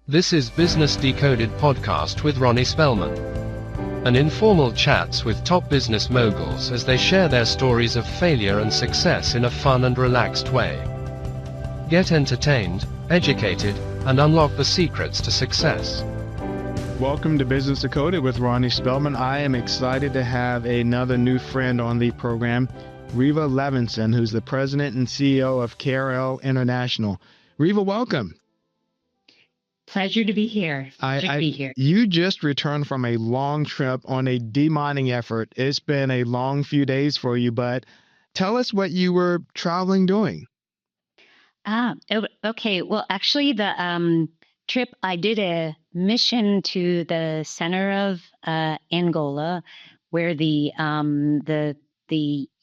This is Business Decoded podcast with Ronnie Spellman. An informal chats with top business moguls as they share their stories of failure and success in a fun and relaxed way. Get entertained, educated, and unlock the secrets to success. Welcome to Business Decoded with Ronnie Spellman. I am excited to have another new friend on the program, Riva Levinson, who's the president and CEO of KRL International. Riva, welcome. Pleasure to be here. You just returned from a long trip on a demining effort. It's been a long few days for you, but tell us what you were traveling doing. Okay. Well, actually, the trip, I did a mission to the center of Angola, where the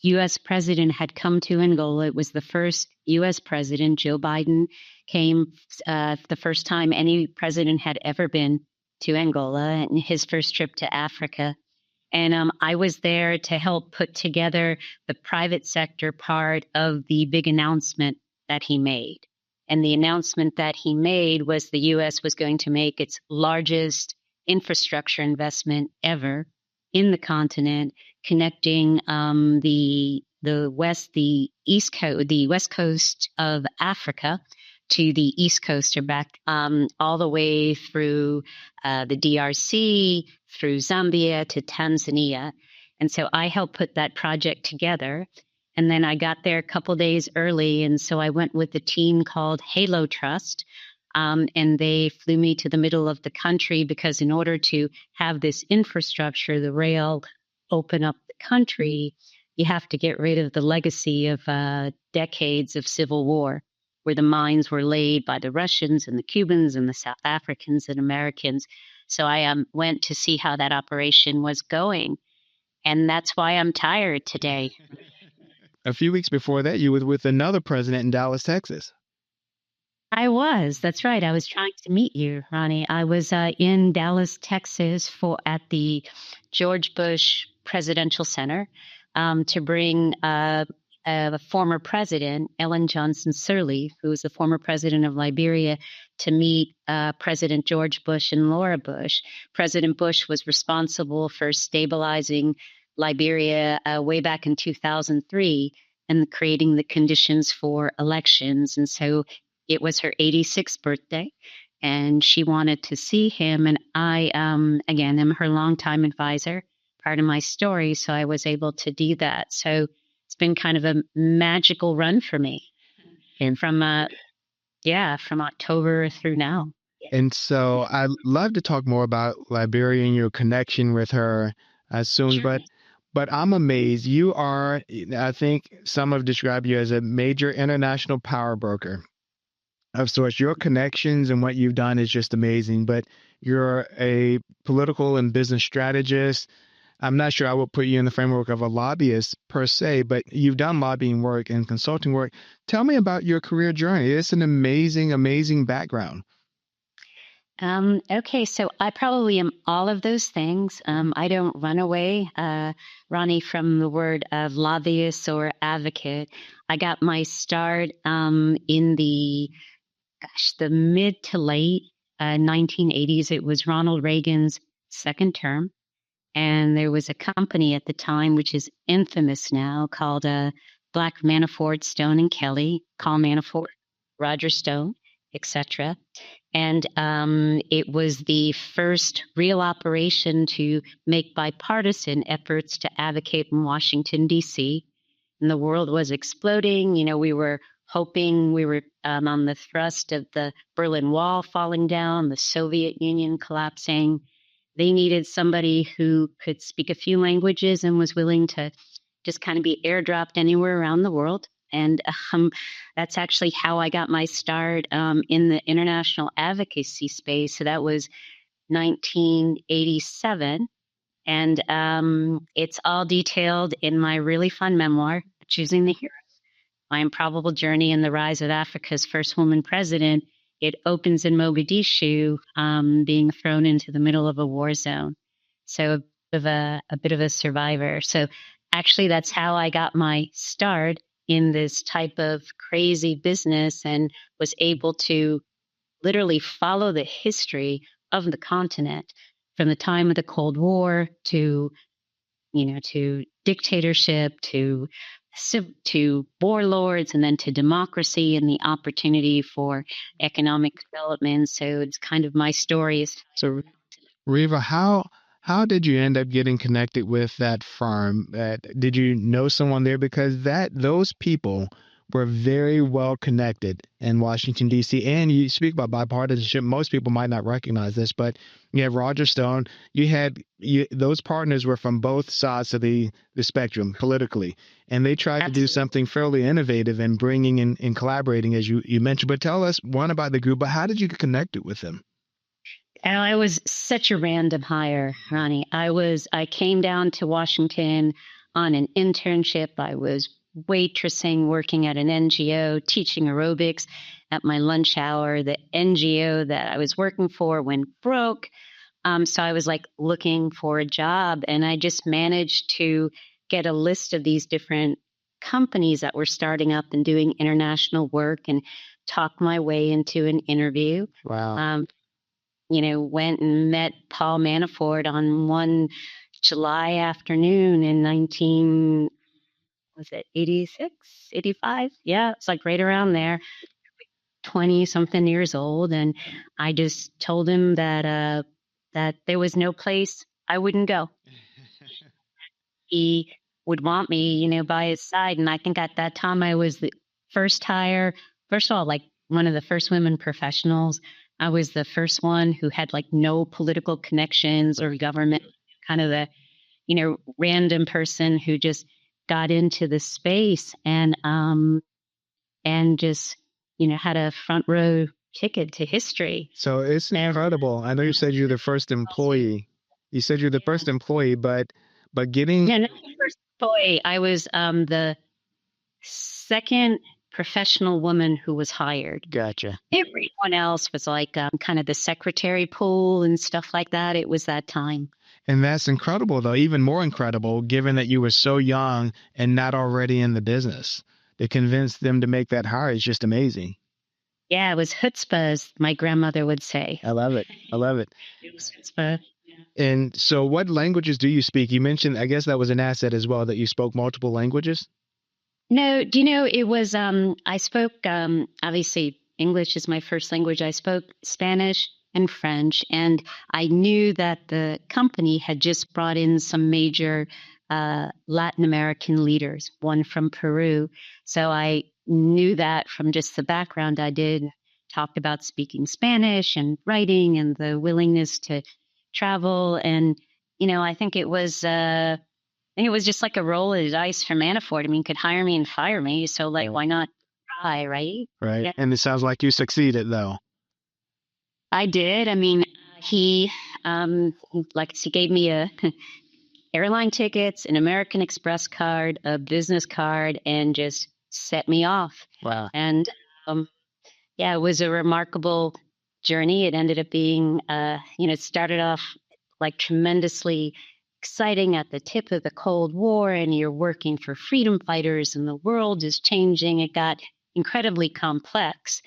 U.S. president had come to Angola. It was the first U.S. president, Joe Biden, came the first time any president had ever been to Angola, and his first trip to Africa. And I was there to help put together the private sector part of the big announcement that he made. And the announcement that he made was the U.S. was going to make its largest infrastructure investment ever in the continent, connecting the west coast of Africa to the east coast, or back all the way through the DRC, through Zambia to Tanzania. And so I helped put that project together. And then I got there a couple days early. And so I went with a team called Halo Trust. And they flew me to the middle of the country because in order to have this infrastructure, the rail open up the country, you have to get rid of the legacy of decades of civil war, where the mines were laid by the Russians and the Cubans and the South Africans and Americans. So I went to see how that operation was going. And that's why I'm tired today. A few weeks before that, you were with another president in Dallas, Texas. I was. That's right. I was trying to meet you, Ronnie. I was in Dallas, Texas at the George Bush Presidential Center to bring a former president, Ellen Johnson Sirleaf, who was the former president of Liberia, to meet President George Bush and Laura Bush. President Bush was responsible for stabilizing Liberia way back in 2003 and creating the conditions for elections. And so it was her 86th birthday, and she wanted to see him. And I, again, am her longtime advisor, part of my story, so I was able to do that. So it's been kind of a magical run for me, and from October through now. And so I'd love to talk more about Liberia and your connection with her soon, Sure. But I'm amazed. You are, I think some have described you as a major international power broker of sorts. Your connections and what you've done is just amazing, but you're a political and business strategist. I'm not sure I would put you in the framework of a lobbyist per se, but you've done lobbying work and consulting work. Tell me about your career journey. It's an amazing, amazing background. Okay, so I probably am all of those things. I don't run away, Ronnie, from the word of lobbyist or advocate. I got my start in the mid to late 1980s. It was Ronald Reagan's second term. And there was a company at the time, which is infamous now, called Black Manafort, Stone and Kelly, Call Manafort, Roger Stone, etc. And it was the first real operation to make bipartisan efforts to advocate in Washington, D.C. And the world was exploding. You know, we were hoping, we were on the thrust of the Berlin Wall falling down, the Soviet Union collapsing. They needed somebody who could speak a few languages and was willing to just kind of be airdropped anywhere around the world. And that's actually how I got my start in the international advocacy space. So that was 1987. And it's all detailed in my really fun memoir, Choosing the Hero, My Improbable Journey in the Rise of Africa's First Woman President. It opens in Mogadishu, being thrown into the middle of a war zone. So a bit of a survivor. So actually, that's how I got my start in this type of crazy business, and was able to literally follow the history of the continent from the time of the Cold War to, to dictatorship, to warlords, and then to democracy and the opportunity for economic development. So it's kind of my stories. So, Riva, how did you end up getting connected with that firm? Did you know someone there? Because those people were very well connected in Washington, D.C. And you speak about bipartisanship. Most people might not recognize this, but you have Roger Stone. Those partners were from both sides of the spectrum politically, and they tried to do something fairly innovative in bringing in and collaborating, as you mentioned. But tell us one about the group. But how did you get connected with them? And I was such a random hire, Ronnie. I came down to Washington on an internship. I was waitressing, working at an NGO, teaching aerobics at my lunch hour. The NGO that I was working for went broke. So I was like looking for a job, and I just managed to get a list of these different companies that were starting up and doing international work and talk my way into an interview. Wow. Went and met Paul Manafort on one July afternoon in 86, 85? Yeah, it's like right around there, 20 something years old. And I just told him that there was no place I wouldn't go. He would want me, by his side. And I think at that time I was the first hire. First of all, like one of the first women professionals. I was the first one who had like no political connections or government, kind of the, random person who just got into the space and just, had a front row ticket to history. So it's incredible. I know you said you're the first employee. You said you're the first employee, but getting No, not the first employee. I was the second professional woman who was hired. Gotcha. Everyone else was like kind of the secretary pool and stuff like that. It was that time. And that's incredible, though. Even more incredible, given that you were so young and not already in the business. To convince them to make that hire is just amazing. Yeah, it was chutzpah, as my grandmother would say. I love it. I love it. It was chutzpah. And so what languages do you speak? You mentioned, I guess that was an asset as well, that you spoke multiple languages. No, do you know, it was, I spoke, obviously, English is my first language. I spoke Spanish and French, and I knew that the company had just brought in some major Latin American leaders, one from Peru. So I knew that from just the background I did, talked about speaking Spanish and writing and the willingness to travel. And, I think it was just like a roll of the dice for Manafort. I mean, could hire me and fire me. So, like, why not try, right? Right. Yeah. And it sounds like you succeeded, though. I did. I mean, he gave me a airline tickets, an American Express card, a business card, and just set me off. Wow. And yeah, it was a remarkable journey. It ended up being, it started off like tremendously exciting at the tip of the Cold War, and you're working for freedom fighters, and the world is changing. It got incredibly complex,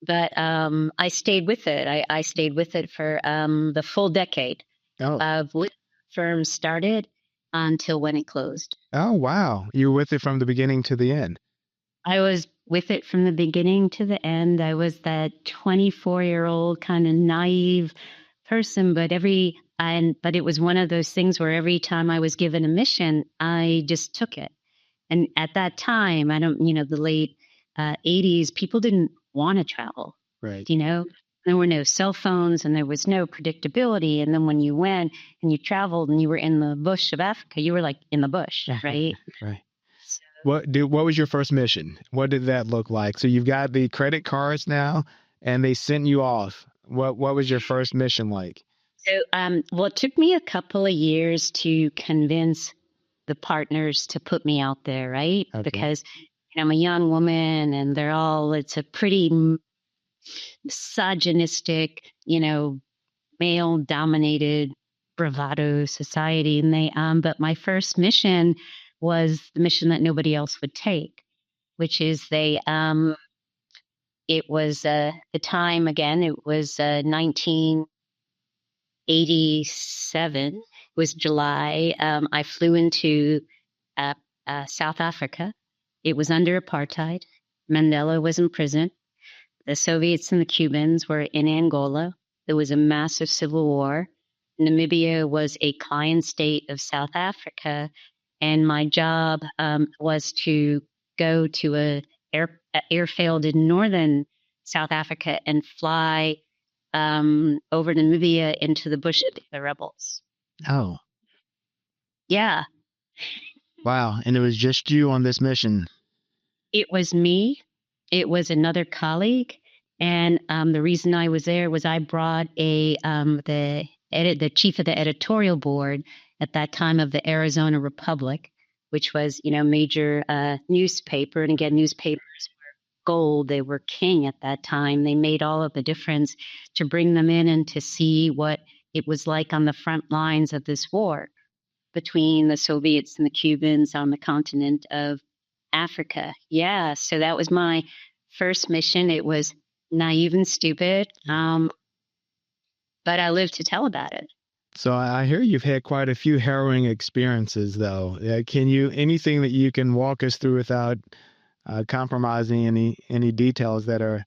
but I stayed with it. I stayed with it for the full decade of when the firm started until when it closed. Oh, wow. You were with it from the beginning to the end. I was with it from the beginning to the end. I was that 24-year-old kind of naive person, but it was one of those things where every time I was given a mission, I just took it. And at that time, the late 80s, people didn't want to travel. Right. There were no cell phones and there was no predictability. And then when you went and you traveled and you were in the bush of Africa, you were like in the bush, right? Right. What was your first mission? What did that look like? So you've got the credit cards now, and they sent you off. What was your first mission like? So, it took me a couple of years to convince the partners to put me out there, right? Okay. Because I'm a young woman, and it's a pretty misogynistic, male-dominated bravado society, and but my first mission was the mission that nobody else would take, which is they it was the time, again, it was 1987. It was July. I flew into South Africa. It was under apartheid. Mandela was in prison. The Soviets and the Cubans were in Angola. There was a massive civil war. Namibia was a client state of South Africa, and my job was to go to a airfield in northern South Africa and fly over Namibia into the bush of the rebels. Oh, Yeah, wow. And it was just you on this mission. it was me. It was another colleague, and the reason I was there was I brought the chief of the editorial board at that time of the Arizona Republic, which was major newspaper, and again newspapers were gold. They were king at that time. They made all of the difference to bring them in and to see what it was like on the front lines of this war between the Soviets and the Cubans on the continent of Africa. Yeah, so that was my first mission. It was naive and stupid, but I lived to tell about it. So I hear you've had quite a few harrowing experiences, though. Anything that you can walk us through without compromising any details that are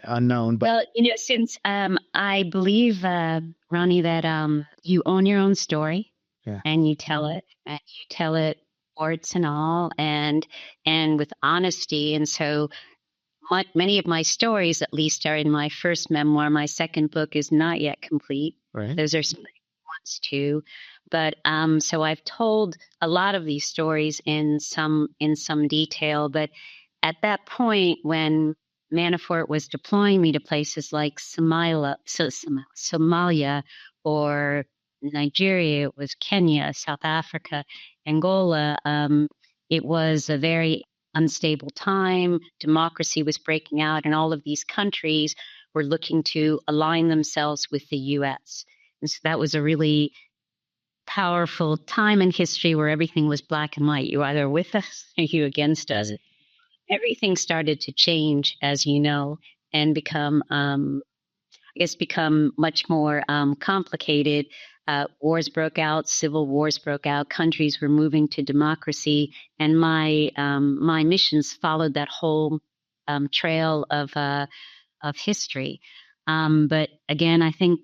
unknown? But Well, since I believe, Ronnie, that you own your own story, yeah, and you tell it, warts and all, and with honesty. And so many of my stories, at least, are in my first memoir. My second book is not yet complete. right. Those are some ones too. But so I've told a lot of these stories in some detail. But at that point, when Manafort was deploying me to places like Somalia or Nigeria, it was Kenya, South Africa, Angola. It was a very unstable time. Democracy was breaking out, and all of these countries were looking to align themselves with the U.S. And so that was a really powerful time in history where everything was black and white. You either with us or you against us. Everything started to change, as you know, and become much more complicated. Wars broke out, civil wars broke out, countries were moving to democracy, and my missions followed that whole trail of history. But again, I think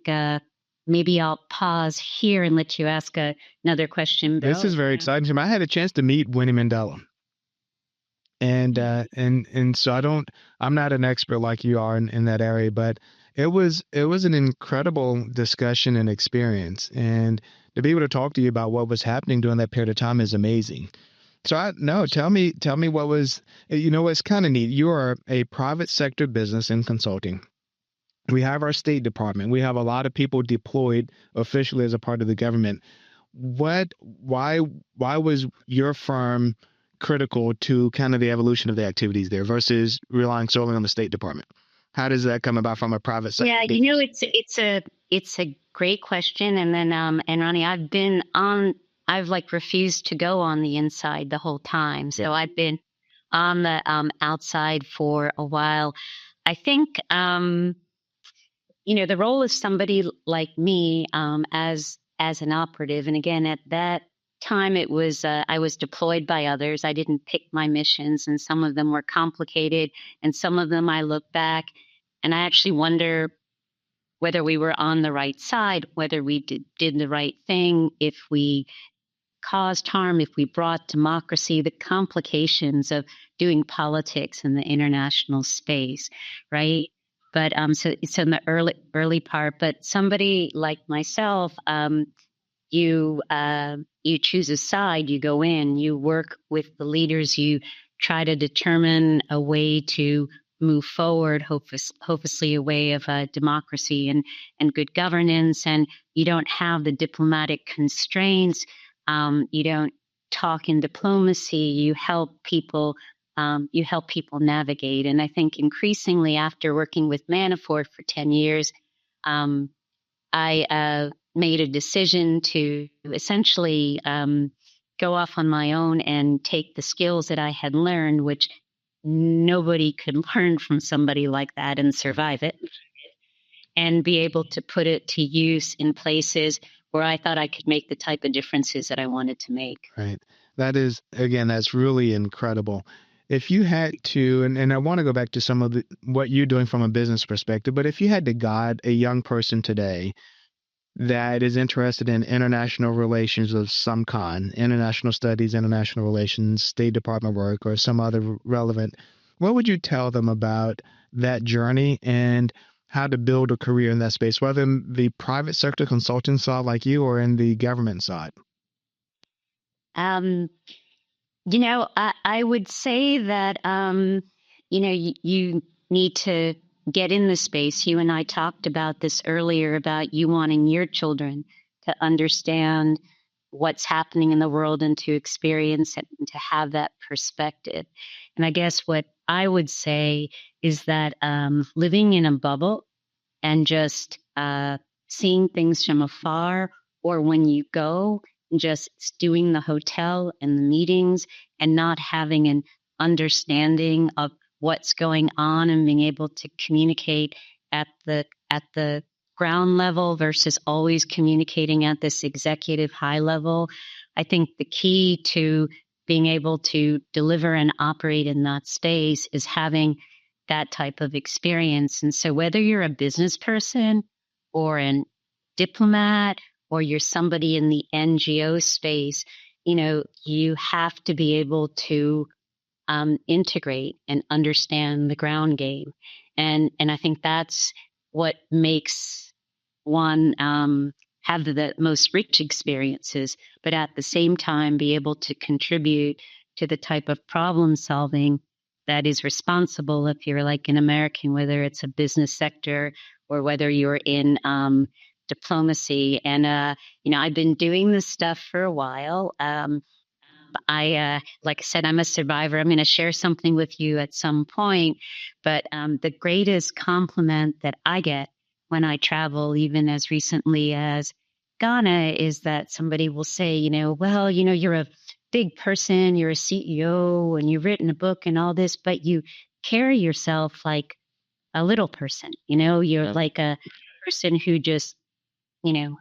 maybe I'll pause here and let you ask another question. This is very exciting to me. I had a chance to meet Winnie Mandela. And so I'm not an expert like you are in that area, but it was an incredible discussion and experience. And to be able to talk to you about what was happening during that period of time is amazing. So tell me what was, it's kind of neat. You are a private sector business and consulting. We have our State Department. We have a lot of people deployed officially as a part of the government. Why was your firm critical to kind of the evolution of the activities there versus relying solely on the State Department? How does that come about from a private sector? Yeah, it's a great question. And then and Ronnie, I've like refused to go on the inside the whole time. So I've been on the outside for a while. I think the role of somebody like me as an operative, and again at that time it was I was deployed by others. I didn't pick my missions, and some of them were complicated, and some of them I look back and I actually wonder whether we were on the right side, whether we did the right thing, if we caused harm, if we brought democracy, the complications of doing politics in the international space, right? But so in the early part, but somebody like myself, you choose a side, you go in, you work with the leaders, you try to determine a way to move forward, hopelessly a way of democracy and good governance, and you don't have the diplomatic constraints. You don't talk in diplomacy. You help people. You help people navigate. And I think increasingly, after working with Manafort for 10 years, I made a decision to essentially go off on my own and take the skills that I had learned, which nobody could learn from somebody like that and survive it, and be able to put it to use in places where I thought I could make the type of differences that I wanted to make. Right. That is, again, that's really incredible. If you had to, and I want to go back to some of what you're doing from a business perspective, but if you had to guide a young person today that is interested in international relations of some kind, international studies, international relations, State Department work, or some other relevant, what would you tell them about that journey and how to build a career in that space, whether in the private sector consulting side like you or in the government side? Um, I would say that, you need to get in the space. You and I talked about this earlier about you wanting your children to understand what's happening in the world and to experience it and to have that perspective. And I guess what I would say is that living in a bubble and just seeing things from afar, or when you go, just doing the hotel and the meetings and not having an understanding of what's going on and being able to communicate at the ground level versus always communicating at this executive high level. I think the key to being able to deliver and operate in that space is having that type of experience. And so whether you're a business person or a diplomat or you're somebody in the NGO space, you have to be able to integrate and understand the ground game. And I think that's what makes one have the most rich experiences, but at the same time be able to contribute to the type of problem solving that is responsible if you're like an American, whether it's a business sector or whether you're in diplomacy. And, I've been doing this stuff for a while. Like I said, I'm a survivor. I'm going to share something with you at some point. But the greatest compliment that I get when I travel, even as recently as Ghana, is that somebody will say, well, you're a big person, you're a CEO, and you've written a book and all this, but you carry yourself like a little person. You're like a person who just, you know,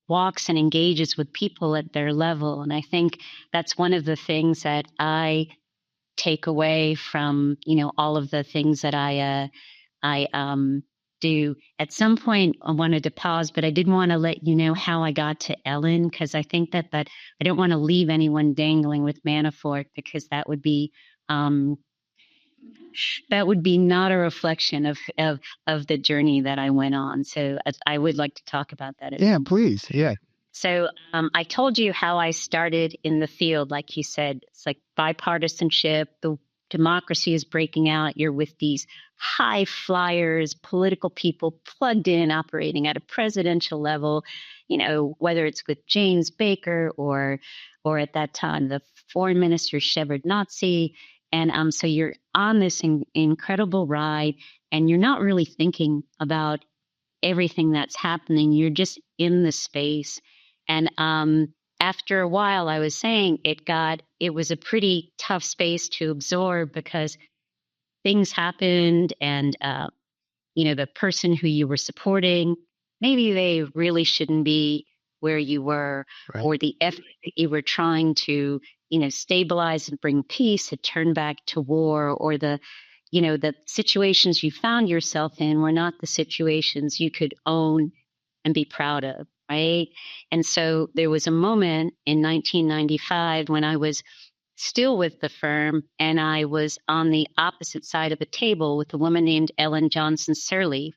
walks and engages with people at their level. And I think that's one of the things that I take away from, all of the things that I do. At some point, I wanted to pause, but I did want to let you know how I got to Ellen, because I think that I don't want to leave anyone dangling with Manafort, because um, that would be not a reflection of the journey that I went on. So I would like to talk about that. Yeah, please. Yeah. So I told you how I started in the field. Like you said, it's like bipartisanship. The democracy is breaking out. You're with these high flyers, political people plugged in, operating at a presidential level, whether it's with James Baker or at that time, the foreign minister, Shevard Nazi. And so you're on this incredible ride, and you're not really thinking about everything that's happening. You're just in the space. And after a while, I was saying it was a pretty tough space to absorb, because things happened, and the person who you were supporting, maybe they really shouldn't be where you were, Right. or the effort that you were trying to, stabilize and bring peace had turned back to war, or the situations you found yourself in were not the situations you could own and be proud of, right? And so there was a moment in 1995 when I was still with the firm, and I was on the opposite side of the table with a woman named Ellen Johnson Sirleaf,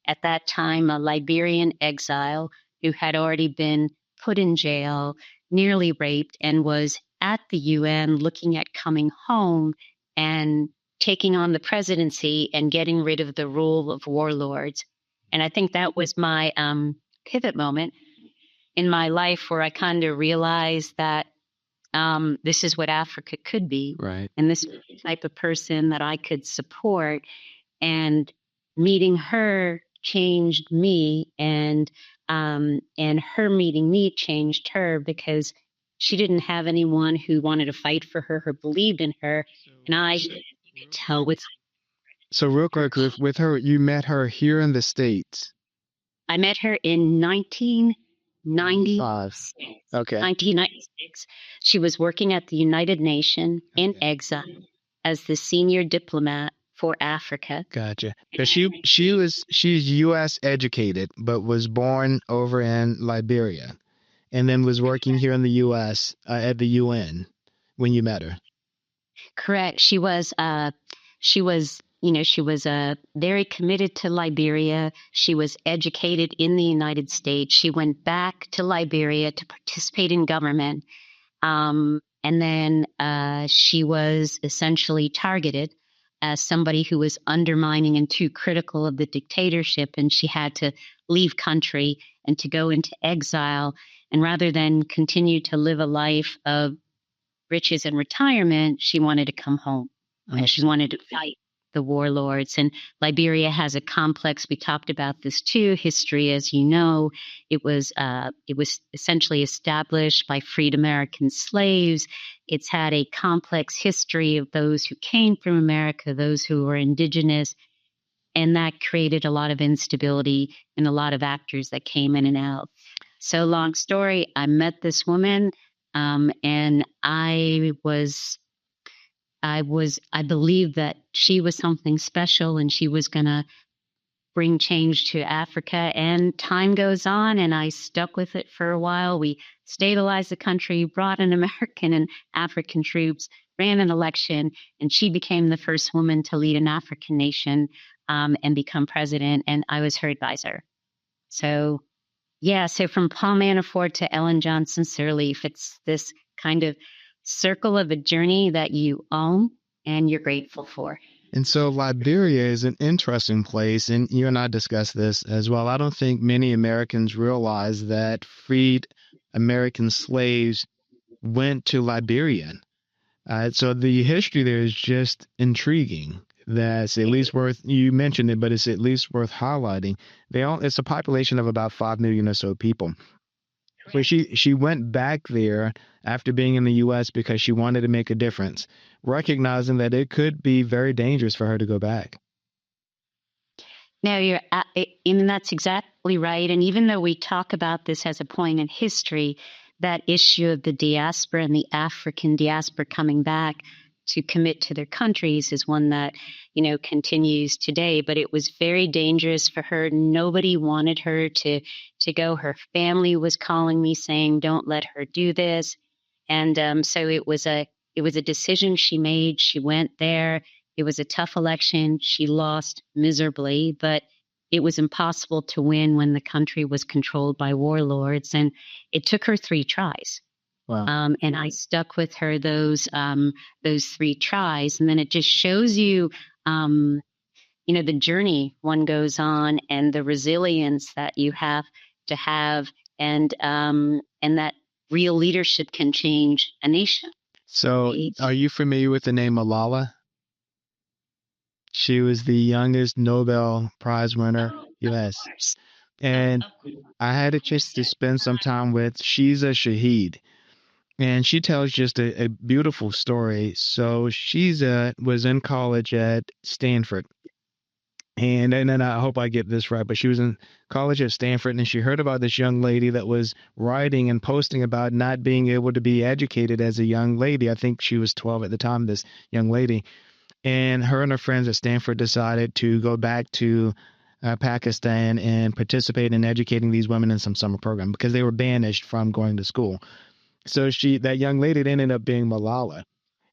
at that time a Liberian exile who had already been put in jail, nearly raped, and was at the UN looking at coming home and taking on the presidency and getting rid of the rule of warlords. And I think that was my pivot moment in my life, where I kind of realized that this is what Africa could be. Right. And this is the type of person that I could support. And meeting her changed me, and her meeting me changed her, because she didn't have anyone who wanted to fight for her or believed in her. And I tell with. So real quick, with her, you met her here in the States. I met her in 1996. Okay. 1996. She was working at the United Nations in exile as the senior diplomat for Africa. Gotcha. Because she's U.S. educated, but was born over in Liberia, and then was working here in the U.S. At the UN when you met her. Correct. She was very committed to Liberia. She was educated in the United States. She went back to Liberia to participate in government. And then she was essentially targeted as somebody who was undermining and too critical of the dictatorship. And she had to leave country and to go into exile. And rather than continue to live a life of riches and retirement, she wanted to come home. And she wanted to fight the warlords. And Liberia has a complex, we talked about this too, history, as you know. It was essentially established by freed American slaves. It's had a complex history of those who came from America, those who were indigenous, and that created a lot of instability and a lot of actors that came in and out. So long story, I met this woman, and I believed that she was something special and she was going to bring change to Africa. And time goes on, and I stuck with it for a while. We stabilized the country, brought in American and African troops, ran an election, and she became the first woman to lead an African nation and become president. And I was her advisor. So, yeah, so from Paul Manafort to Ellen Johnson Sirleaf, it's this kind of circle of a journey that you own and you're grateful for. And so Liberia is an interesting place, and you and I discussed this as well. I don't think many Americans realize that freed American slaves went to Liberia. So the history there is just intriguing. That's at least worth, you mentioned it, but it's at least worth highlighting. It's a population of about 5 million or so people. But she went back there after being in the U.S. because she wanted to make a difference, recognizing that it could be very dangerous for her to go back. No, that's exactly right. And even though we talk about this as a point in history, that issue of the diaspora and the African diaspora coming back to commit to their countries is one that, continues today. But it was very dangerous for her. Nobody wanted her to go. Her family was calling me saying, "Don't let her do this." And so it was a decision she made. She went there. It was a tough election. She lost miserably, but it was impossible to win when the country was controlled by warlords. And it took her 3 tries. Wow. And I stuck with her those 3 tries. And then it just shows you, the journey one goes on and the resilience that you have to have, and that real leadership can change a nation. So are you familiar with the name Malala? She was the youngest Nobel Prize winner. Yes. And I had a chance to spend some time with, she's a Shaheed. And she tells just a beautiful story. So she's was in college at Stanford. And then I hope I get this right, but she was in college at Stanford, and she heard about this young lady that was writing and posting about not being able to be educated as a young lady. I think she was 12 at the time, this young lady. And her and her friends at Stanford decided to go back to Pakistan and participate in educating these women in some summer program because they were banished from going to school. So that young lady ended up being Malala,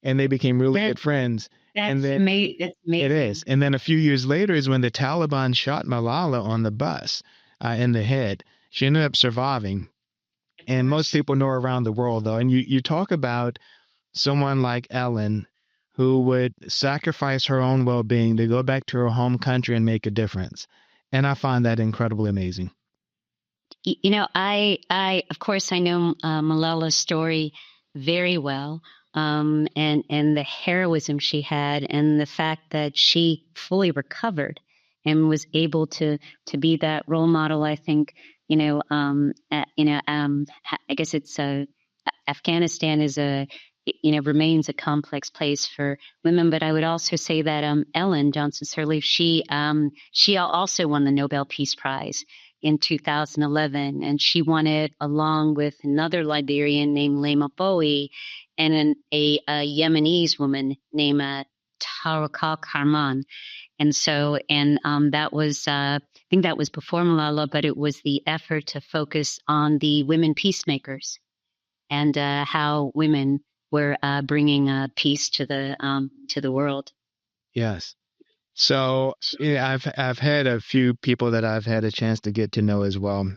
and they became really good friends. That's amazing. It is. And then a few years later is when the Taliban shot Malala on the bus in the head. She ended up surviving. And most people know her around the world, though. And you talk about someone like Ellen who would sacrifice her own well-being to go back to her home country and make a difference. And I find that incredibly amazing. I of course I know Malala's story very well, and the heroism she had, and the fact that she fully recovered and was able to be that role model. I think I guess it's Afghanistan is remains a complex place for women. But I would also say that Ellen Johnson Sirleaf, she also won the Nobel Peace Prize in 2011, and she won it along with another Liberian named Lema Bowie and a Yemenese woman named Tawakkal Karman. And so, that was, I think that was before Malala, but it was the effort to focus on the women peacemakers and how women were bringing peace to the world. Yes. So yeah, I've had a few people that I've had a chance to get to know as well.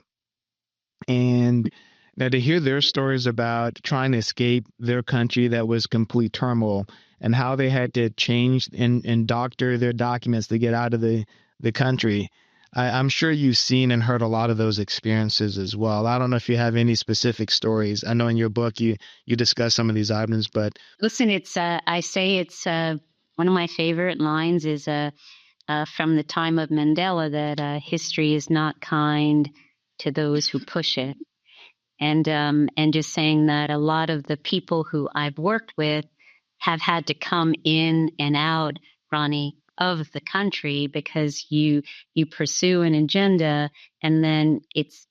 And now to hear their stories about trying to escape their country that was complete turmoil and how they had to change and doctor their documents to get out of the country. I'm sure you've seen and heard a lot of those experiences as well. I don't know if you have any specific stories. I know in your book you discuss some of these items, but listen, it's I say it's one of my favorite lines is from the time of Mandela that history is not kind to those who push it. And just saying that a lot of the people who I've worked with have had to come in and out, Ronnie, of the country because you pursue an agenda, and then it's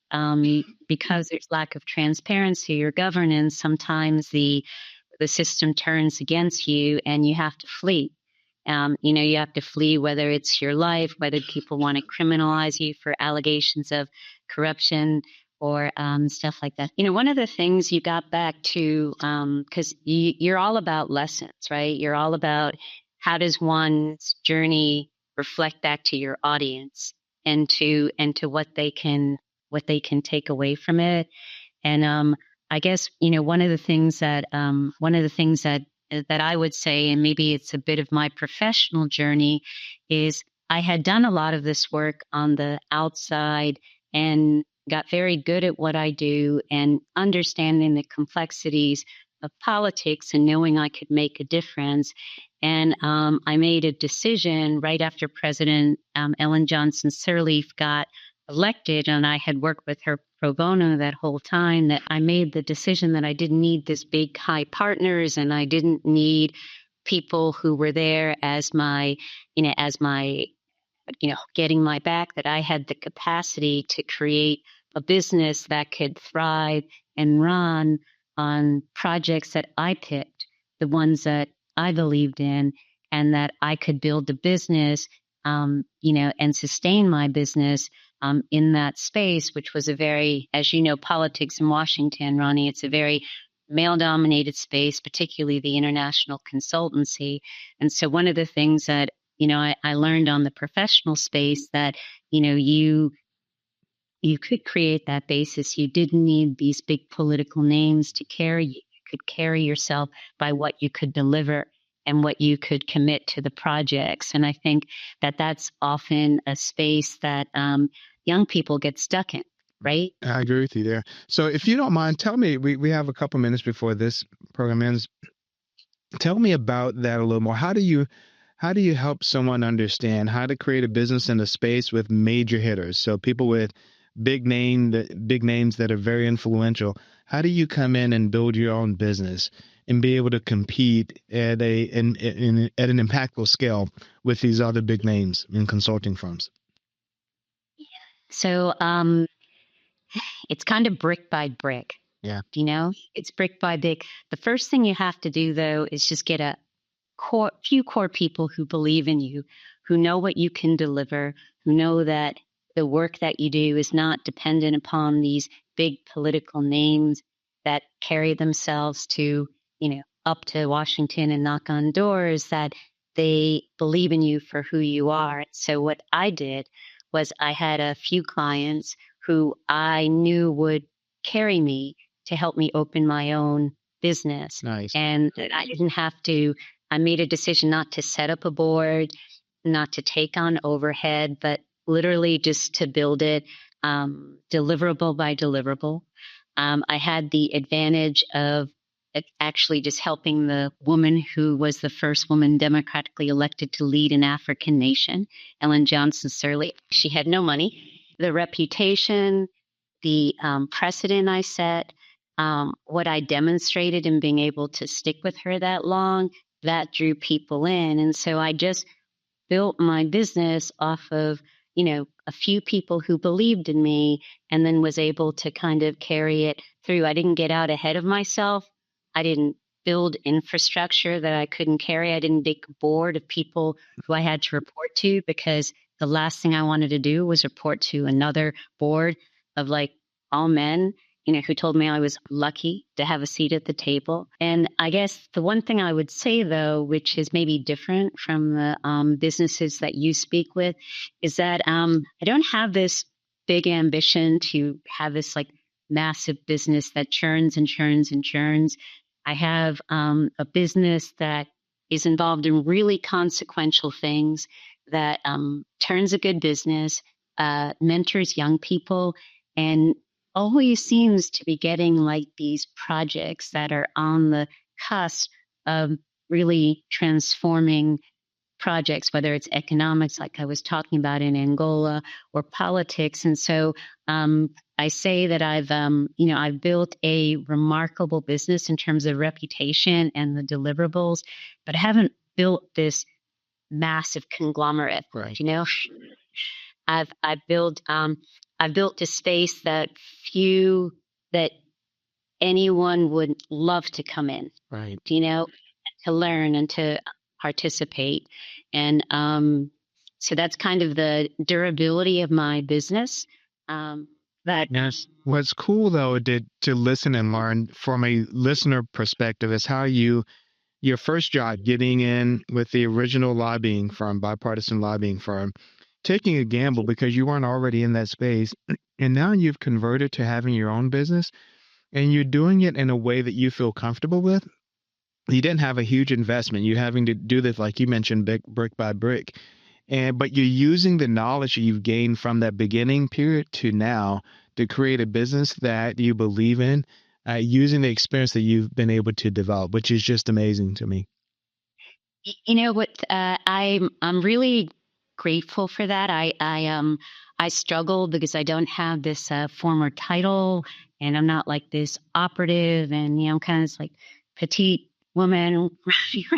because there's lack of transparency or governance. Sometimes the system turns against you, and you have to flee. You have to flee, whether it's your life, whether people want to criminalize you for allegations of corruption or stuff like that. One of the things you got back to, because you're all about lessons, right? You're all about how does one's journey reflect back to your audience and to what they can take away from it. And I guess one of the things that that I would say, and maybe it's a bit of my professional journey, is I had done a lot of this work on the outside and got very good at what I do and understanding the complexities of politics and knowing I could make a difference. And I made a decision right after President Ellen Johnson Sirleaf got elected, and I had worked with her pro bono that whole time, that I made the decision that I didn't need this big high partners, and I didn't need people who were there as my getting my back, that I had the capacity to create a business that could thrive and run on projects that I picked, the ones that I believed in, and that I could build a business, and sustain my business in that space, which was a very, as you know, politics in Washington, Ronnie, it's a very male dominated space, particularly the international consultancy. And so one of the things that, I learned on the professional space that, you could create that basis. You didn't need these big political names to carry you. You could carry yourself by what you could deliver and what you could commit to the projects. And I think that that's often a space that young people get stuck in, right? I agree with you there. So if you don't mind, tell me, we have a couple minutes before this program ends. Tell me about that a little more. How do you help someone understand how to create a business in a space with major hitters? So people with big names that are very influential. How do you come in and build your own business and be able to compete at an impactful scale with these other big names in consulting firms? So it's kind of brick by brick. Yeah. It's brick by brick. The first thing you have to do, though, is just get a few core people who believe in you, who know what you can deliver, who know that the work that you do is not dependent upon these big political names that carry themselves to, up to Washington and knock on doors, that they believe in you for who you are. So what I did was I had a few clients who I knew would carry me to help me open my own business. Nice. And I didn't have to, I made a decision not to set up a board, not to take on overhead, but literally just to build it deliverable by deliverable. I had the advantage of actually just helping the woman who was the first woman democratically elected to lead an African nation, Ellen Johnson Sirleaf. She had no money. The reputation, the precedent I set, what I demonstrated in being able to stick with her that long, that drew people in. And so I just built my business off of, a few people who believed in me, and then was able to kind of carry it through. I didn't get out ahead of myself. I didn't build infrastructure that I couldn't carry. I didn't make a board of people who I had to report to, because the last thing I wanted to do was report to another board of like all men, who told me I was lucky to have a seat at the table. And I guess the one thing I would say, though, which is maybe different from the businesses that you speak with, is that I don't have this big ambition to have this like massive business that churns and churns and churns. I have a business that is involved in really consequential things, that turns a good business, mentors young people, and always seems to be getting like these projects that are on the cusp of really transforming projects, whether it's economics, like I was talking about in Angola, or politics. And so I say that I've built a remarkable business in terms of reputation and the deliverables, but I haven't built this massive conglomerate. Right. I've built a space that anyone would love to come in, Right. to learn and to participate. And so that's kind of the durability of my business. Yes. What's cool though to listen and learn from a listener perspective is how your first job getting in with the original lobbying firm, bipartisan lobbying firm, taking a gamble because you weren't already in that space. And now you've converted to having your own business, and you're doing it in a way that you feel comfortable with. You didn't have a huge investment. You're having to do this, like you mentioned, brick by brick. But you're using the knowledge that you've gained from that beginning period to now to create a business that you believe in, using the experience that you've been able to develop, which is just amazing to me. You know what? I'm really grateful for that. I struggle because I don't have this former title, and I'm not like this operative, and I'm kind of this like petite woman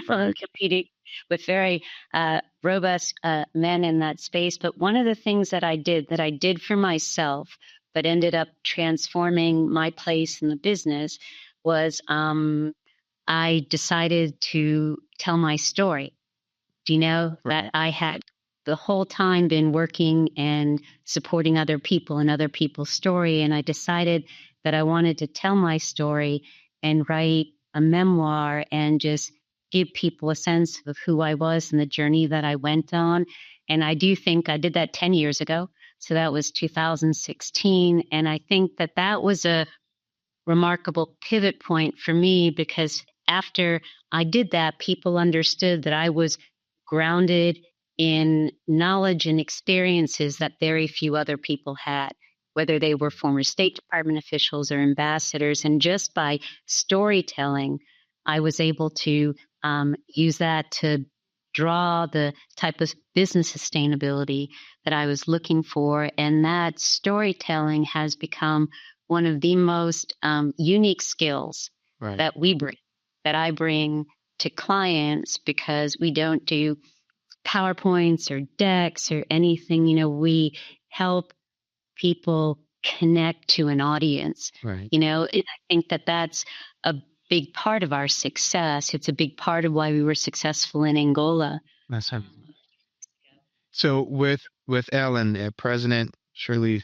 competing with very robust men in that space. But one of the things that I did for myself, but ended up transforming my place in the business, was I decided to tell my story. Do you know that I had the whole time been working and supporting other people and other people's story? And I decided that I wanted to tell my story and write a memoir and just give people a sense of who I was and the journey that I went on. And I do think I did that 10 years ago. So that was 2016. And I think that was a remarkable pivot point for me, because after I did that, people understood that I was grounded in knowledge and experiences that very few other people had, whether they were former State Department officials or ambassadors. And just by storytelling, I was able to use that to draw the type of business sustainability that I was looking for. And that storytelling has become one of the most unique skills that I bring to clients, because we don't do PowerPoints or decks or anything. We help people connect to an audience. Right. I think that's a big part of our success. It's a big part of why we were successful in Angola. That's it. So with Ellen, President Sirleaf,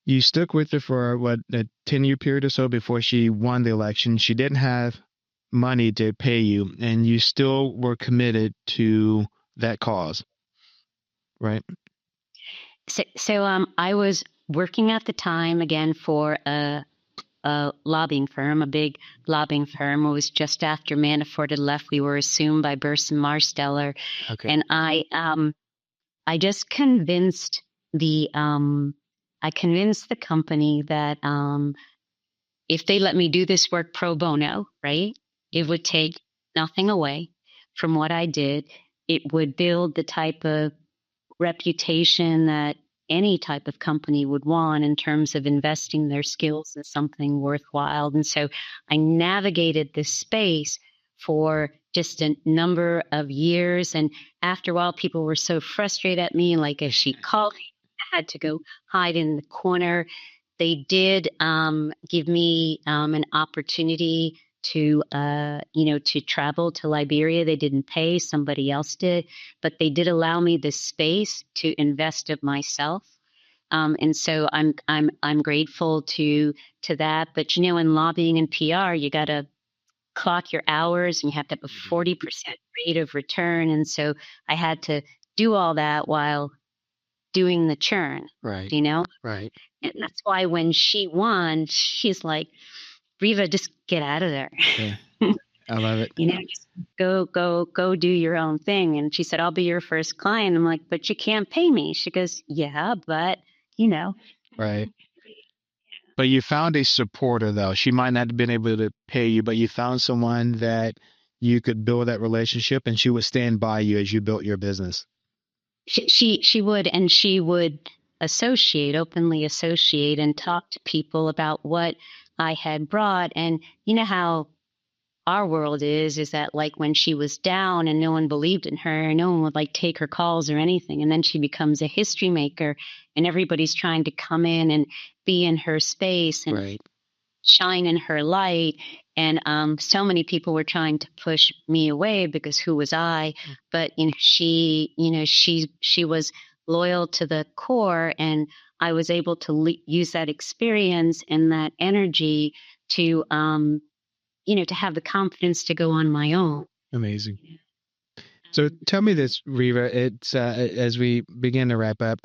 you stuck with her for a 10-year period or so before she won the election. She didn't have money to pay you, and you still were committed to that cause, right? So I was working at the time again for a lobbying firm, a big lobbying firm. It was just after Manafort had left. We were assumed by Burson Marsteller, Okay. and I just convinced the company that if they let me do this work pro bono, right, it would take nothing away from what I did. It would build the type of reputation that any type of company would want in terms of investing their skills in something worthwhile. And so I navigated this space for just a number of years. And after a while, people were so frustrated at me, like as she called me, I had to go hide in the corner. They did give me an opportunity to, to travel to Liberia. They didn't pay, somebody else did, but they did allow me the space to invest of myself. And so I'm grateful to that. But, in lobbying and PR, you got to clock your hours and you have to have a 40% rate of return. And so I had to do all that while doing the churn, Right. Right. And that's why when she won, she's like, Riva, just get out of there. Yeah. I love it. Just go do your own thing. And she said, I'll be your first client. I'm like, but you can't pay me. She goes, yeah, but Right. But you found a supporter, though. She might not have been able to pay you, but you found someone that you could build that relationship, and she would stand by you as you built your business. She would, and she would openly associate and talk to people about what I had brought. And you know how our world is that like when she was down and no one believed in her, no one would like take her calls or anything. And then she becomes a history maker and everybody's trying to come in and be in her space and Right. shine in her light. And so many people were trying to push me away because who was I? But she was loyal to the core, and I was able to use that experience and that energy to to have the confidence to go on my own. Amazing. So tell me this, Riva, it's as we begin to wrap up,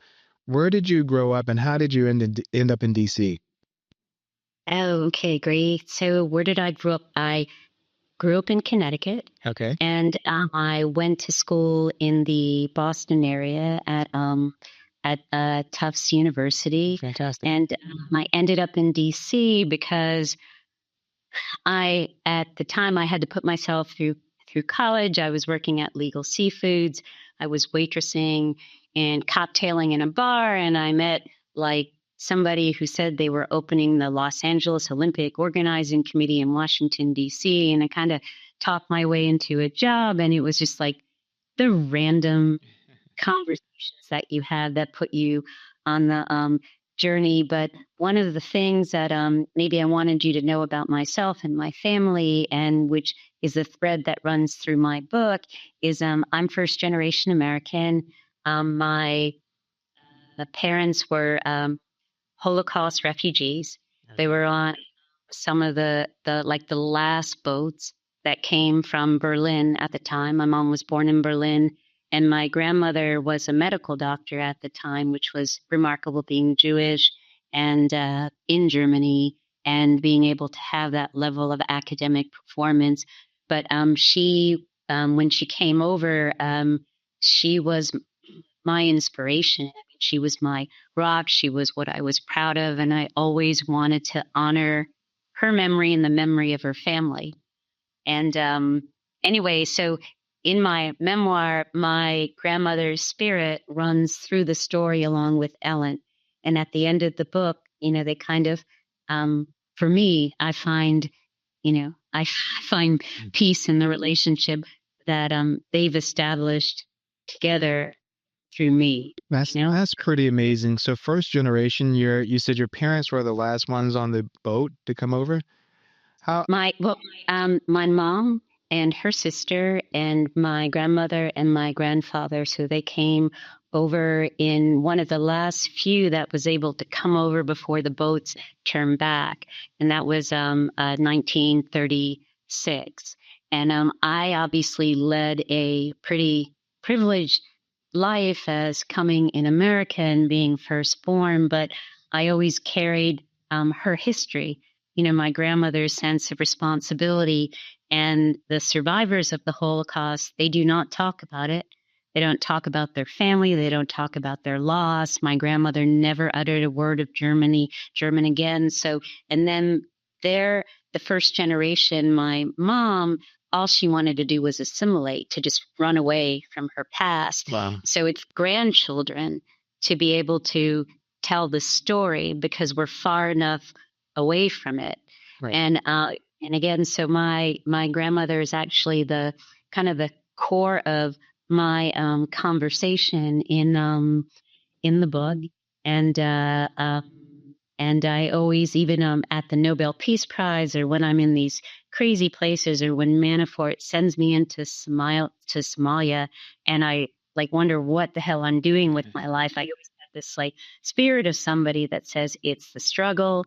where did you grow up and how did you end up in DC? Oh, okay, great. So where did I grow up? I grew up in Connecticut. Okay. And I went to school in the Boston area at Tufts University. Fantastic. And I ended up in DC because at the time I had to put myself through college. I was working at Legal Seafoods. I was waitressing and cocktailing in a bar, and I met like somebody who said they were opening the Los Angeles Olympic Organizing Committee in Washington, D.C. And I kind of talked my way into a job, and it was just like the random conversations that you have that put you on the journey. But one of the things that maybe I wanted you to know about myself and my family, and which is a thread that runs through my book, is I'm first generation American. My parents were Holocaust refugees. They were on some of the last boats that came from Berlin at the time. My mom was born in Berlin, and my grandmother was a medical doctor at the time, which was remarkable, being Jewish and in Germany and being able to have that level of academic performance. But she, when she came over, she was my inspiration. I mean, she was my rock. She was what I was proud of. And I always wanted to honor her memory and the memory of her family. And anyway, so in my memoir, my grandmother's spirit runs through the story along with Ellen. And at the end of the book, they kind of, for me, I find peace in the relationship that they've established together through me. That's pretty amazing. So first generation, you said your parents were the last ones on the boat to come over. How? My mom and her sister and my grandmother and my grandfather, so they came over in one of the last few that was able to come over before the boats turned back, and that was 1936. And I obviously led a pretty privileged life as coming in America and being firstborn, but I always carried her history, my grandmother's sense of responsibility. And the survivors of the Holocaust, they do not talk about it. They don't talk about their family. They don't talk about their loss. My grandmother never uttered a word of German again. So, and then the first generation, my mom, all she wanted to do was assimilate, to just run away from her past. Wow. So it's grandchildren to be able to tell the story because we're far enough away from it. Right. And again, so my grandmother is actually the kind of the core of my conversation in the book. And I always, even at the Nobel Peace Prize, or when I'm in these crazy places, or when Manafort sends me into Somalia, and I like wonder what the hell I'm doing with my life, I always have this like spirit of somebody that says it's the struggle,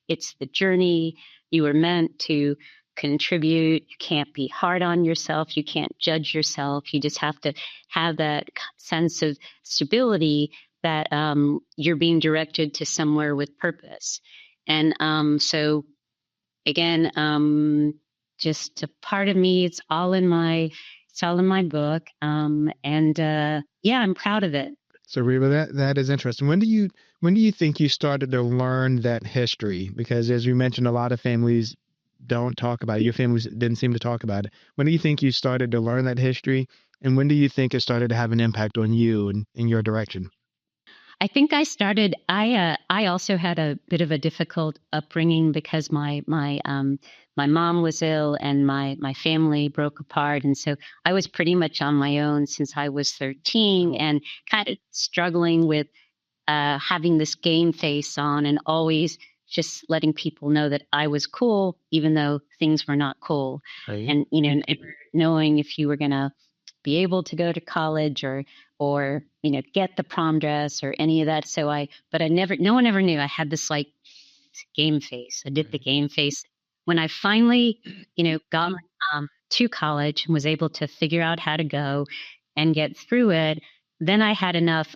it's the journey. You were meant to contribute. You can't be hard on yourself. You can't judge yourself. You just have to have that sense of stability that you're being directed to somewhere with purpose. And so again, just a part of me, it's all in my book. Yeah, I'm proud of it. So Riva, that is interesting. When do you think you started to learn that history? Because as you mentioned, a lot of families don't talk about it. Your families didn't seem to talk about it. When do you think you started to learn that history? And when do you think it started to have an impact on you and in your direction? I think I started. I also had a bit of a difficult upbringing because my mom was ill and my family broke apart, and so I was pretty much on my own since I was 13, and kind of struggling with having this game face on and always just letting people know that I was cool, even though things were not cool, Right. and knowing if you were gonna be able to go to college or get the prom dress or any of that. But no one ever knew. I had this like game face. I did the game face when I finally got to college and was able to figure out how to go and get through it. Then I had enough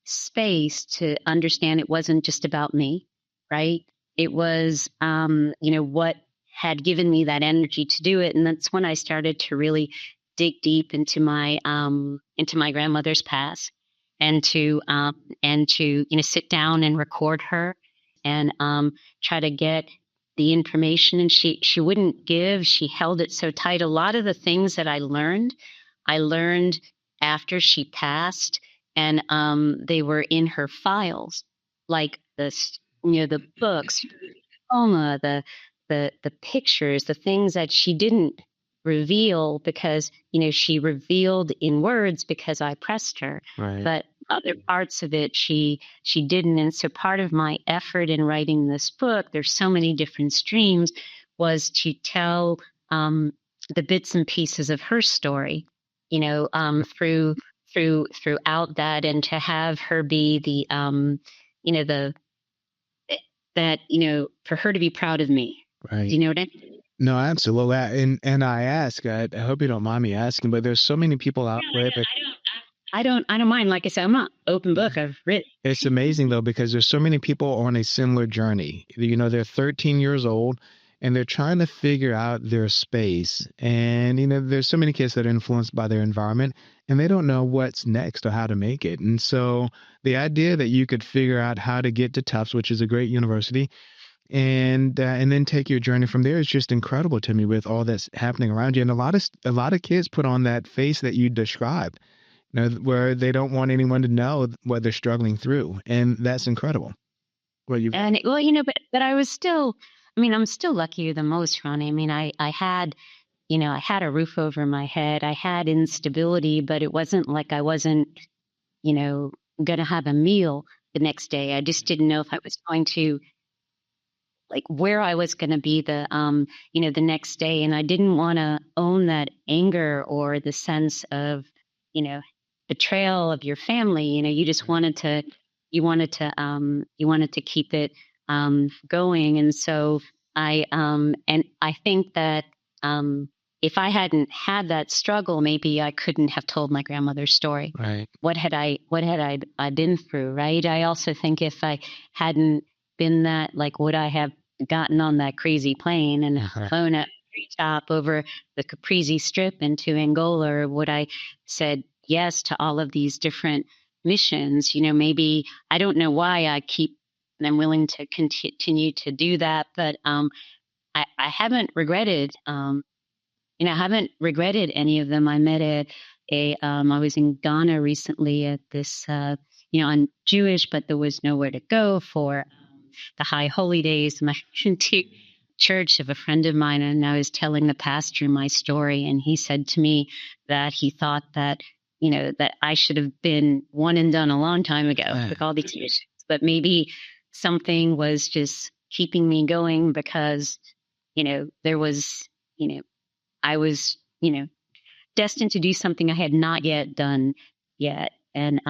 space to understand it wasn't just about me, right? It was what had given me that energy to do it, and that's when I started to really dig deep into my grandmother's past, and to sit down and record her, and try to get the information. And she wouldn't give. She held it so tight. A lot of the things that I learned after she passed, and they were in her files, like the books, the pictures, the things that she didn't reveal because she revealed in words because I pressed her, Right. but other parts of it she didn't. And so part of my effort in writing this book, there's so many different streams, was to tell the bits and pieces of her story, throughout that, and to have her be the the that for her to be proud of me. Right. Do you know what I mean? No, absolutely. And I ask, I hope you don't mind me asking, but there's so many people out there. I don't mind. Like I said, I'm not open book. I've written. It's amazing though, because there's so many people on a similar journey. They're 13 years old and they're trying to figure out their space. And, there's so many kids that are influenced by their environment and they don't know what's next or how to make it. And so the idea that you could figure out how to get to Tufts, which is a great university, and then take your journey from there is just incredible to me with all that's happening around you. And a lot of kids put on that face that you described, where they don't want anyone to know what they're struggling through, and that's incredible. Well, But I was still. I mean, I'm still luckier than most, Ronnie. I mean, I had a roof over my head. I had instability, but it wasn't like I wasn't going to have a meal the next day. I just didn't know if I was going to, like, where I was going to be the next day. And I didn't want to own that anger or the sense of, betrayal of your family. You just wanted to, you wanted to keep it going. And so and I think that if I hadn't had that struggle, maybe I couldn't have told my grandmother's story. Right. What had I been through? Right. I also think if I hadn't been that, like, would I have gotten on that crazy plane and flown at top over the Caprizi Strip into Angola, or would I said yes to all of these different missions? Maybe I don't know why I'm willing to continue to do that, but I haven't regretted. I haven't regretted any of them. I met I was in Ghana recently at this I'm Jewish, but there was nowhere to go for the high holy days. I went to church of a friend of mine, and I was telling the pastor my story, and he said to me that he thought that, that I should have been one and done a long time ago with all these issues, but maybe something was just keeping me going because, there was, I was, destined to do something I had not yet done yet. And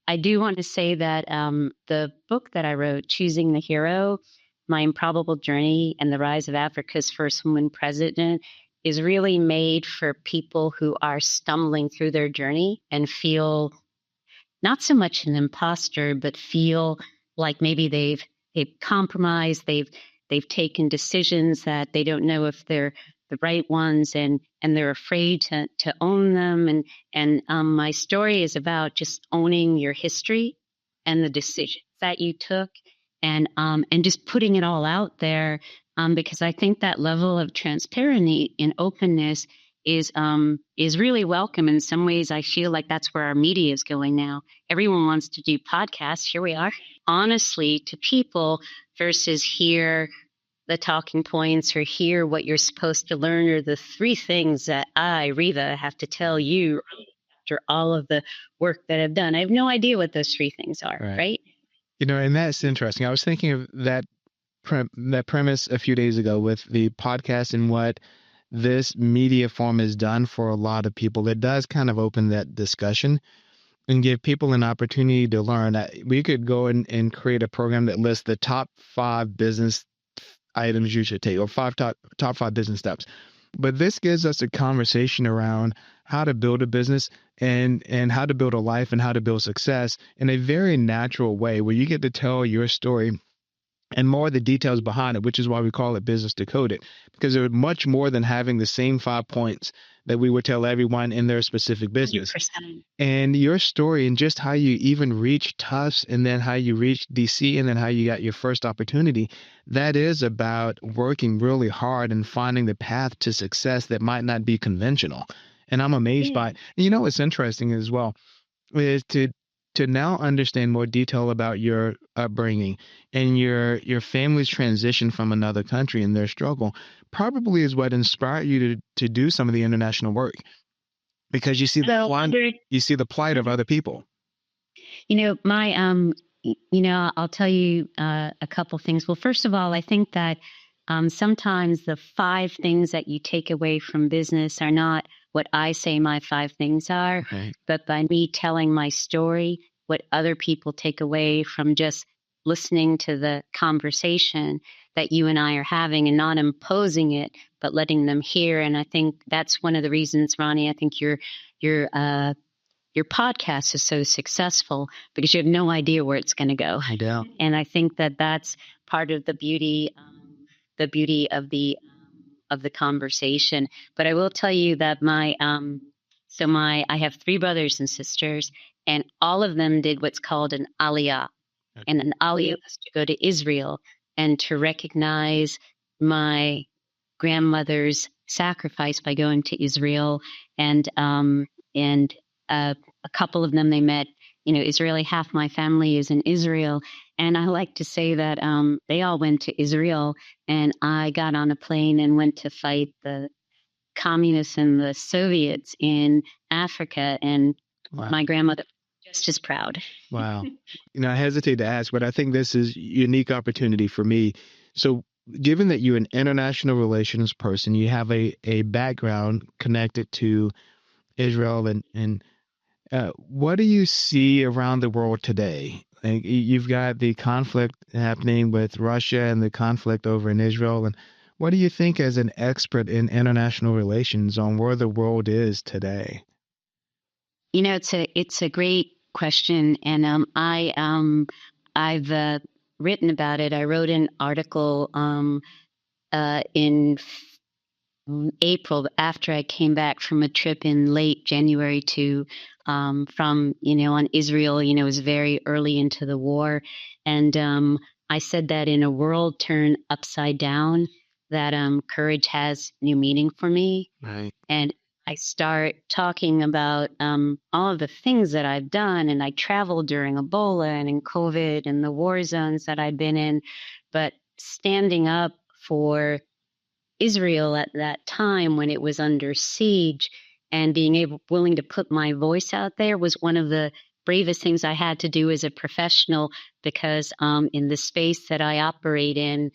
I do want to say that the book that I wrote, Choosing the Hero, My Improbable Journey and the Rise of Africa's First Woman President, is really made for people who are stumbling through their journey and feel not so much an imposter, but feel like maybe they've compromised, they've taken decisions that they don't know if they're the right ones, and they're afraid to own them. And my story is about just owning your history and the decisions that you took, and just putting it all out there, because I think that level of transparency and openness is really welcome. In some ways, I feel like that's where our media is going now. Everyone wants to do podcasts. Here we are, honestly, to people, versus hear the talking points or hear what you're supposed to learn, or the 3 things that I, Riva, have to tell you after all of the work that I've done. I have no idea what those 3 things are, right? And that's interesting. I was thinking of that premise a few days ago with the podcast and what this media form has done for a lot of people. It does kind of open that discussion and give people an opportunity to learn. We could go and create a program that lists the top 5 business items you should take, or top 5 business steps. But this gives us a conversation around how to build a business and how to build a life and how to build success in a very natural way, where you get to tell your story and more of the details behind it, which is why we call it Business Decoded, because they're much more than having the same 5 points that we would tell everyone in their specific business. 100%. And your story and just how you even reached Tufts, and then how you reached DC, and then how you got your first opportunity, that is about working really hard and finding the path to success that might not be conventional. And I'm amazed by it. What's interesting as well is to now understand more detail about your upbringing and your family's transition from another country and their struggle probably is what inspired you to do some of the international work, because you see the plight of other people. I'll tell you a couple things. Well, first of all, I think that sometimes the 5 things that you take away from business are not what I say my 5 things are, but by me telling my story, what other people take away from just listening to the conversation that you and I are having, and not imposing it, but letting them hear. And I think that's one of the reasons, Ronnie, I think your podcast is so successful, because you have no idea where it's going to go. I do. And I think that that's part of the beauty of the conversation. But I will tell you that I have 3 brothers and sisters, and all of them did what's called an aliyah. And an aliyah was to go to Israel and to recognize my grandmother's sacrifice by going to Israel. And a couple of them, they met, Israeli. Half my family is in Israel. And I like to say that they all went to Israel, and I got on a plane and went to fight the communists and the Soviets in Africa. And my grandmother was just as proud. Wow. I hesitate to ask, but I think this is a unique opportunity for me. So given that you're an international relations person, you have a background connected to Israel, and what do you see around the world today? Like, you've got the conflict happening with Russia and the conflict over in Israel. And what do you think, as an expert in international relations, on where the world is today? It's a great question, and I've written about it. I wrote an article in April, after I came back from a trip in late January on Israel. It was very early into the war. And I said that in a world turned upside down, that courage has new meaning for me. Right. And I start talking about all of the things that I've done, and I traveled during Ebola and in COVID and the war zones that I've been in, but standing up for Israel at that time when it was under siege and being willing to put my voice out there was one of the bravest things I had to do as a professional, because in the space that I operate in,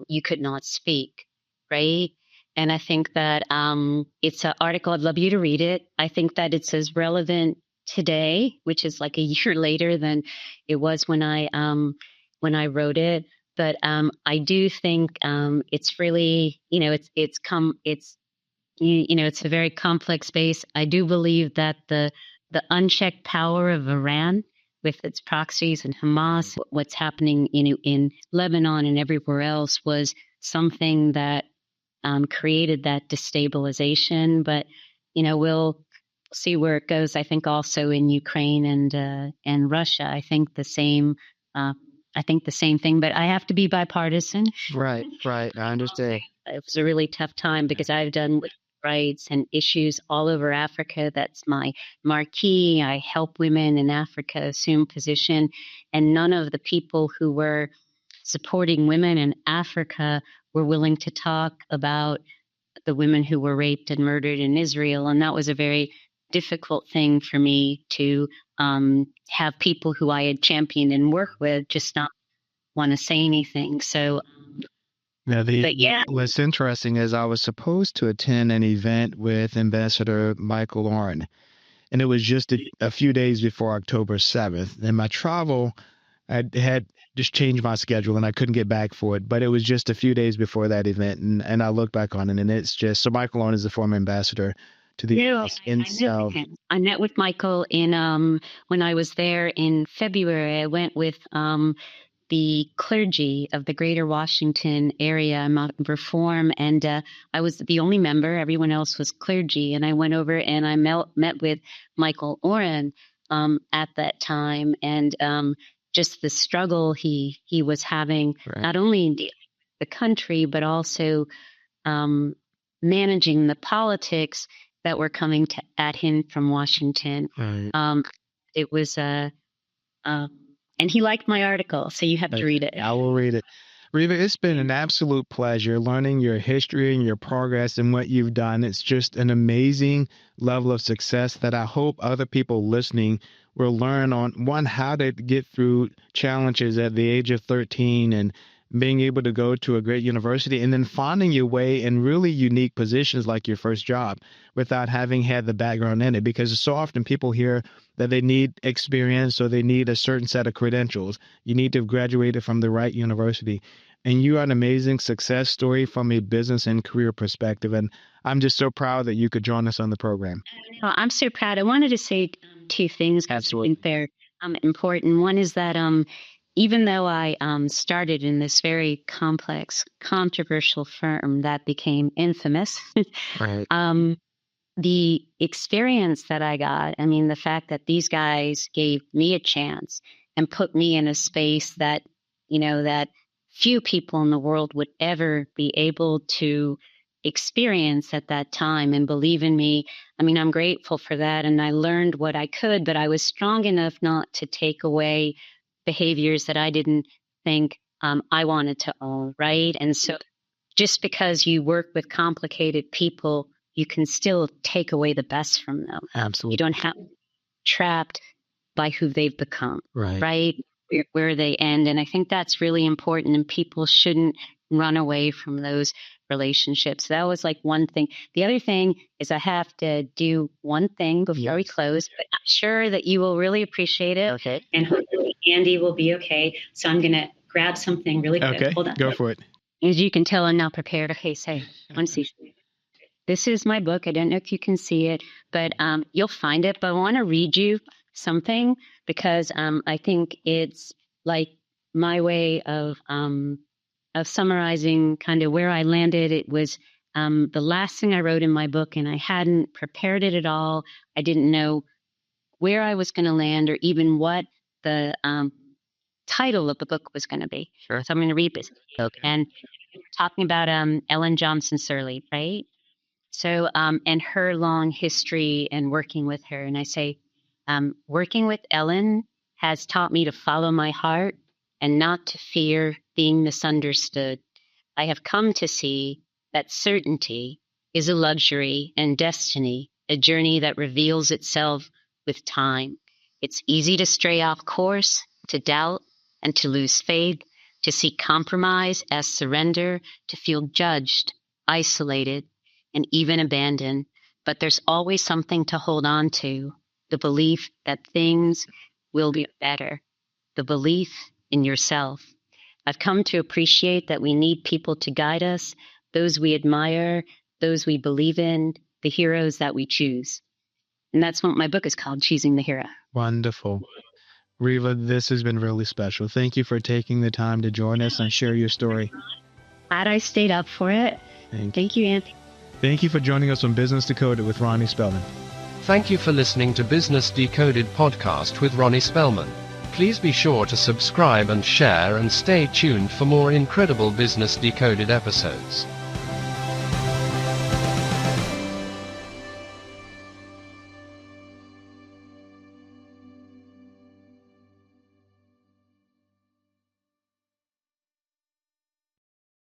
you could not speak, right? And I think that it's an article. I'd love you to read it. I think that it's as relevant today, which is like a year later than it was when I wrote it. But I do think it's really, it's a very complex space. I do believe that the unchecked power of Iran with its proxies and Hamas, what's happening in Lebanon and everywhere else, was something that created that destabilization. But we'll see where it goes. I think also in Ukraine and Russia. I think the same thing, but I have to be bipartisan. Right. I understand. It was a really tough time because I've done rights and issues all over Africa. That's my marquee. I help women in Africa assume position, and none of the people who were supporting women in Africa were willing to talk about the women who were raped and murdered in Israel. And that was a very difficult thing for me to have people who I had championed and worked with just not want to say anything. So, what's interesting is I was supposed to attend an event with Ambassador Michael Oren, and it was just a few days before October 7th. And my travel, I had just changed my schedule and I couldn't get back for it, but it was just a few days before that event. And I look back on it, and it's just, so Michael Oren is the former ambassador to the U.S. I met with Michael when I was there in February. I went with the clergy of the greater Washington area, Reform, and I was the only member. Everyone else was clergy. And I went over and I met with Michael Oren at that time, and just the struggle he was having, not only in the country, but also managing the politics that were coming at him from Washington. It was and he liked my article, so you have to read it. I will read it. Riva, it's been an absolute pleasure learning your history and your progress and what you've done. It's just an amazing level of success that I hope other people listening will learn on, one, how to get through challenges at the age of 13 and being able to go to a great university, and then finding your way in really unique positions like your first job without having had the background in it. Because so often people hear that they need experience or they need a certain set of credentials. You need to have graduated from the right university. And you are an amazing success story from a business and career perspective. And I'm just so proud that you could join us on the program. I'm so proud. I wanted to say two things. Absolutely. I think they're important. One is that even though I started in this very complex, controversial firm that became infamous, Right. The experience that I got, I mean, the fact that these guys gave me a chance and put me in a space that, that few people in the world would ever be able to experience at that time and believe in me. I mean, I'm grateful for that. And I learned what I could, but I was strong enough not to take away behaviors that I didn't think I wanted to own, right? And so just because you work with complicated people, you can still take away the best from them. Absolutely. You don't have to be trapped by who they've become, right? Where they end. And I think that's really important, and people shouldn't run away from those relationships. That was like one thing. The other thing is I have to do one thing before we close, but I'm sure that you will really appreciate it. Okay. And hopefully Andy will be okay. So I'm going to grab something really quick. Okay. Hold on. Go for it. As you can tell, I'm not prepared. Okay, so one second. This is my book. I don't know if you can see it, but you'll find it. But I want to read you something because I think it's like my way of summarizing kind of where I landed. It was the last thing I wrote in my book, and I hadn't prepared it at all. I didn't know where I was going to land or even what the title of the book was going to be. Sure. So I'm going to read this. Okay. And talking about Ellen Johnson Sirleaf, right? So, and her long history and working with her. And I say, working with Ellen has taught me to follow my heart and not to fear being misunderstood. I have come to see that certainty is a luxury and destiny, a journey that reveals itself with time. It's easy to stray off course, to doubt, and to lose faith, to see compromise as surrender, to feel judged, isolated, and even abandoned. But there's always something to hold on to, the belief that things will be better, the belief in yourself. I've come to appreciate that we need people to guide us, those we admire, those we believe in, the heroes that we choose. And that's what my book is called, Choosing the Hero. Wonderful. Riva, this has been really special. Thank you for taking the time to join us and share your story. Glad I stayed up for it. Thank you, Anthony. Thank you for joining us on Business Decoded with Ronnie Spellman. Thank you for listening to Business Decoded podcast with Ronnie Spellman. Please be sure to subscribe and share and stay tuned for more incredible Business Decoded episodes.